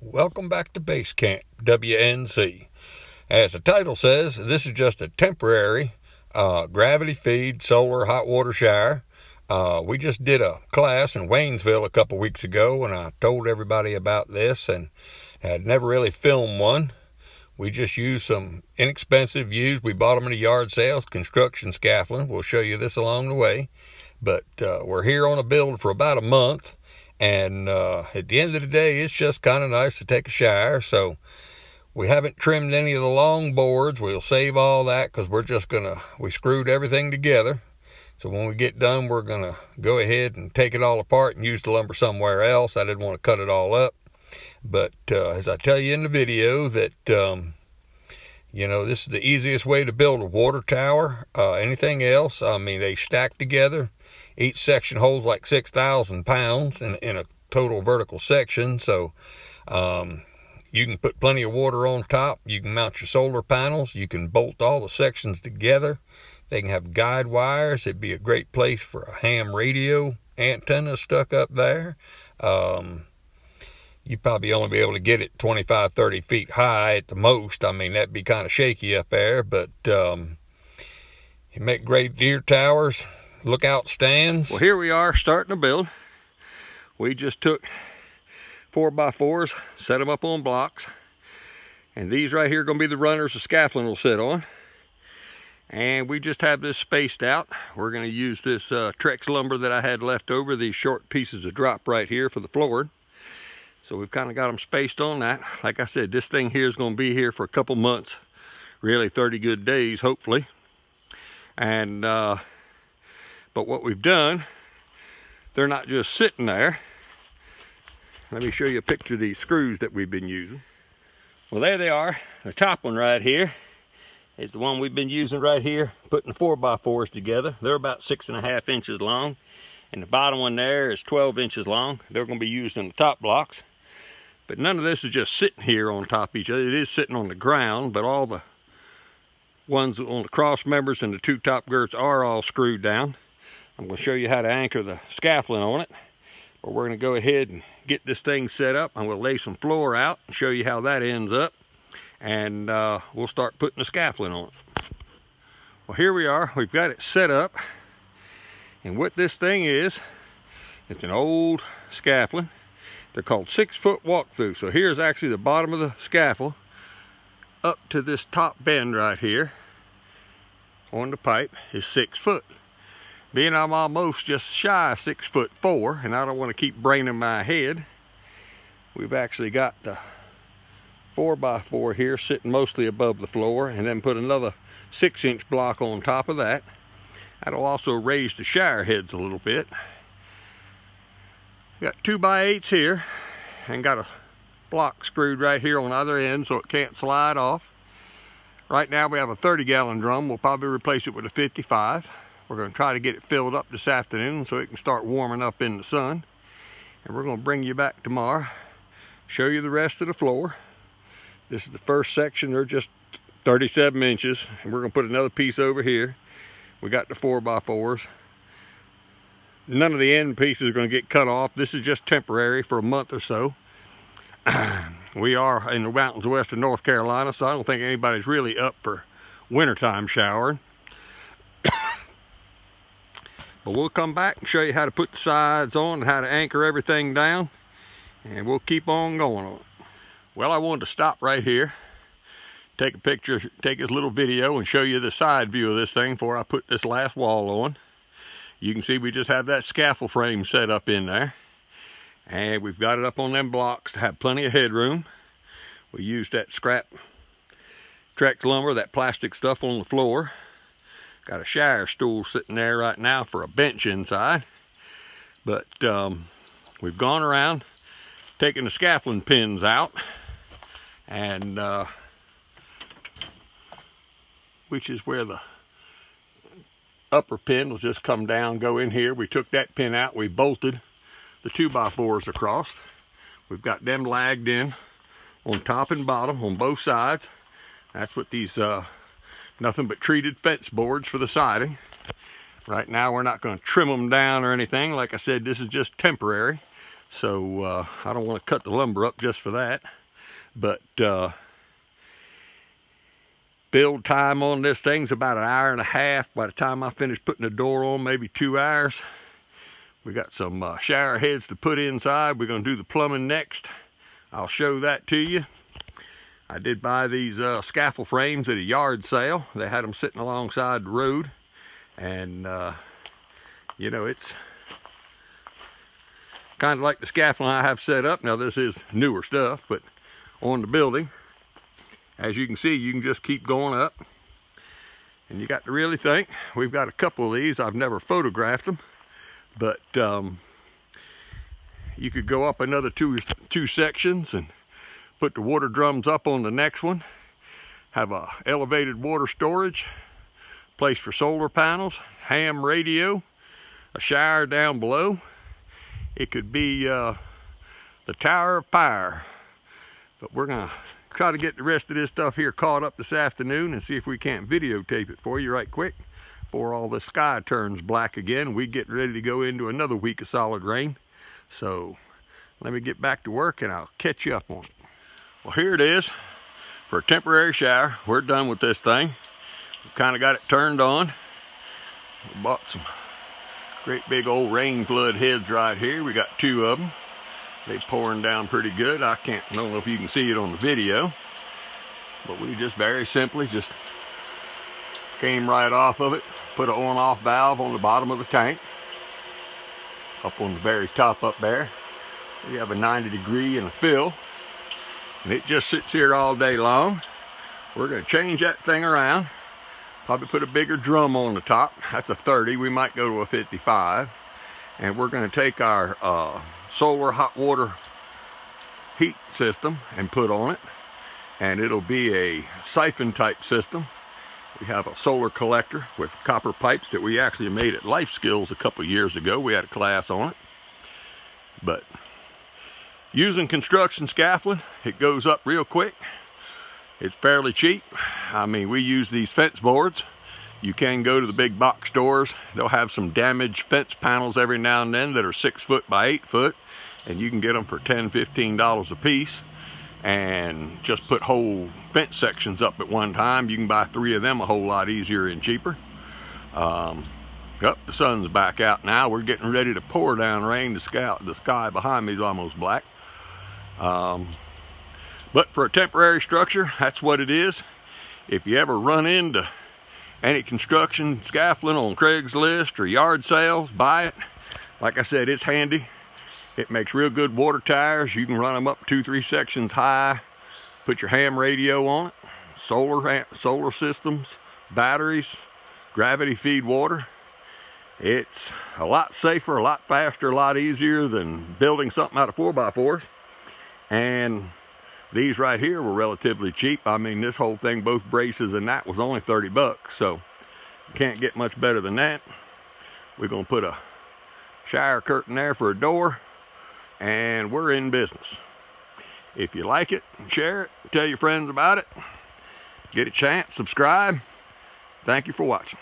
Welcome back to Base Camp, WNC. As the title says, this is just a temporary gravity feed solar hot water shower. We just did a class in Waynesville a couple weeks ago, and I told everybody about this and had never really filmed one. We just used some inexpensive used. We bought them in a yard sales, construction scaffolding. We'll show you this along the way. But we're here on a build for about a month. And at the end of the day, it's just kind of nice to take a shower. So we haven't trimmed any of the long boards. We'll save all that because we screwed everything together. So when we get done, we're going to go ahead and take it all apart and use the lumber somewhere else. I didn't want to cut it all up. But as I tell you in the video that, this is the easiest way to build a water tower. Anything else, they stack together. Each section holds like 6,000 pounds in a total vertical section. So you can put plenty of water on top. You can mount your solar panels. You can bolt all the sections together. They can have guide wires. It'd be a great place for a ham radio antenna stuck up there. You'd probably only be able to get it 25, 30 feet high at the most. That'd be kind of shaky up there, but you make great deer towers, lookout stands. Well, here we are starting to build. We just took 4x4s, set them up on blocks, and these right here are going to be the runners the scaffolding will sit on. And we just have this spaced out. We're going to use this Trex lumber that I had left over, these short pieces of drop right here for the floor. So we've kind of got them spaced on that. Like I said, this thing here is going to be here for a couple months, really 30 good days, hopefully. And but what we've done, they're not just sitting there. Let me show you a picture of these screws that we've been using. Well, there they are. The top one right here is the one we've been using right here, putting the 4x4s together. They're about 6.5 inches long. And the bottom one there is 12 inches long. They're going to be used in the top blocks. But none of this is just sitting here on top of each other. It is sitting on the ground, but all the ones on the cross members and the two top girts are all screwed down. I'm going to show you how to anchor the scaffolding on it. But we're going to go ahead and get this thing set up. I'm going to lay some floor out and show you how that ends up. And we'll start putting the scaffolding on it. Well, here we are. We've got it set up. And what this thing is, it's an old scaffolding. They're called 6-foot walk-through. So here's actually the bottom of the scaffold up to this top bend right here on the pipe is 6 foot. Being I'm almost just shy of 6'4", and I don't want to keep braining my head, we've actually got the 4x4 here sitting mostly above the floor, and then put another 6-inch block on top of that. That'll also raise the shower heads a little bit. Got 2x8s here, and got a block screwed right here on either end so it can't slide off. Right now we have a 30-gallon drum. We'll probably replace it with a 55. We're going to try to get it filled up this afternoon so it can start warming up in the sun. And we're going to bring you back tomorrow, show you the rest of the floor. This is the first section. They're just 37 inches. And we're going to put another piece over here. We got the 4x4s. None of the end pieces are going to get cut off. This is just temporary for a month or so. We are in the mountains of western North Carolina, so I don't think anybody's really up for wintertime showering. But we'll come back and show you how to put the sides on and how to anchor everything down. And we'll keep on going on it. Well, I wanted to stop right here, take a picture, take this little video and show you the side view of this thing before I put this last wall on. You can see we just have that scaffold frame set up in there. And we've got it up on them blocks to have plenty of headroom. We used that scrap Trex lumber, that plastic stuff on the floor. Got a shower stool sitting there right now for a bench inside. But we've gone around, taking the scaffolding pins out. And which is where the upper pin will just come down, go in here. We took that pin out, we bolted the 2x4s across. We've got them lagged in on top and bottom on both sides. That's what these nothing but treated fence boards for the siding. Right now we're not going to trim them down or anything. Like I said, this is just temporary So I don't want to cut the lumber up just for that. But build time on this thing's about 1.5 hours. By the time I finish putting the door on, maybe 2 hours. We got some shower heads to put inside. We're going to do the plumbing next. I'll show that to you. I did buy these scaffold frames at a yard sale. They had them sitting alongside the road. And, you know, it's kind of like the scaffolding I have set up. Now, this is newer stuff, but on the building, as you can see, you can just keep going up. And you got to really think. We've got a couple of these. I've never photographed them. But you could go up another two sections and put the water drums up on the next one. Have a elevated water storage, place for solar panels, ham radio, a shower down below. It could be the Tower of Power. But we're going to try to get the rest of this stuff here caught up this afternoon and see if we can't videotape it for you right quick before all the sky turns black again. We get ready to go into another week of solid rain. So let me get back to work and I'll catch you up on it. Well, here it is for a temporary shower. We're done with this thing. We've kind of got it turned on. We bought some great big old rain flood heads right here. We got 2 of them. They pouring down pretty good. I don't know if you can see it on the video, but we just very simply just came right off of it, put an on-off valve on the bottom of the tank, up on the very top up there. We have a 90-degree and a fill, and it just sits here all day long. We're going to change that thing around, probably put a bigger drum on the top. That's a 30. We might go to a 55, and we're going to take our solar hot water heat system and put on it, and it'll be a siphon type system. We have a solar collector with copper pipes that we actually made at Life Skills a couple years ago. We had a class on it. But using construction scaffolding, it goes up real quick. It's fairly cheap. I mean, we use these fence boards. You can go to the big box stores. They'll have some damaged fence panels every now and then that are 6 foot by 8 foot. And you can get them for $10, $15 a piece. And just put whole fence sections up at one time. You can buy 3 of them a whole lot easier and cheaper. The sun's back out now. We're getting ready to pour down rain. The sky behind me is almost black. But for a temporary structure, that's what it is. If you ever run into any construction scaffolding on Craigslist or yard sales, buy it. Like I said, it's handy. It makes real good water tires. You can run them up 2-3 sections high. Put your ham radio on it. Solar systems, batteries, gravity feed water. It's a lot safer, a lot faster, a lot easier than building something out of 4x4s. And these right here were relatively cheap. I mean, this whole thing, both braces and that, was only 30 bucks. So you can't get much better than that. We're going to put a shower curtain there for a door. And we're in business. If you like it, share it, tell your friends about it. Get a chance, subscribe. Thank you for watching.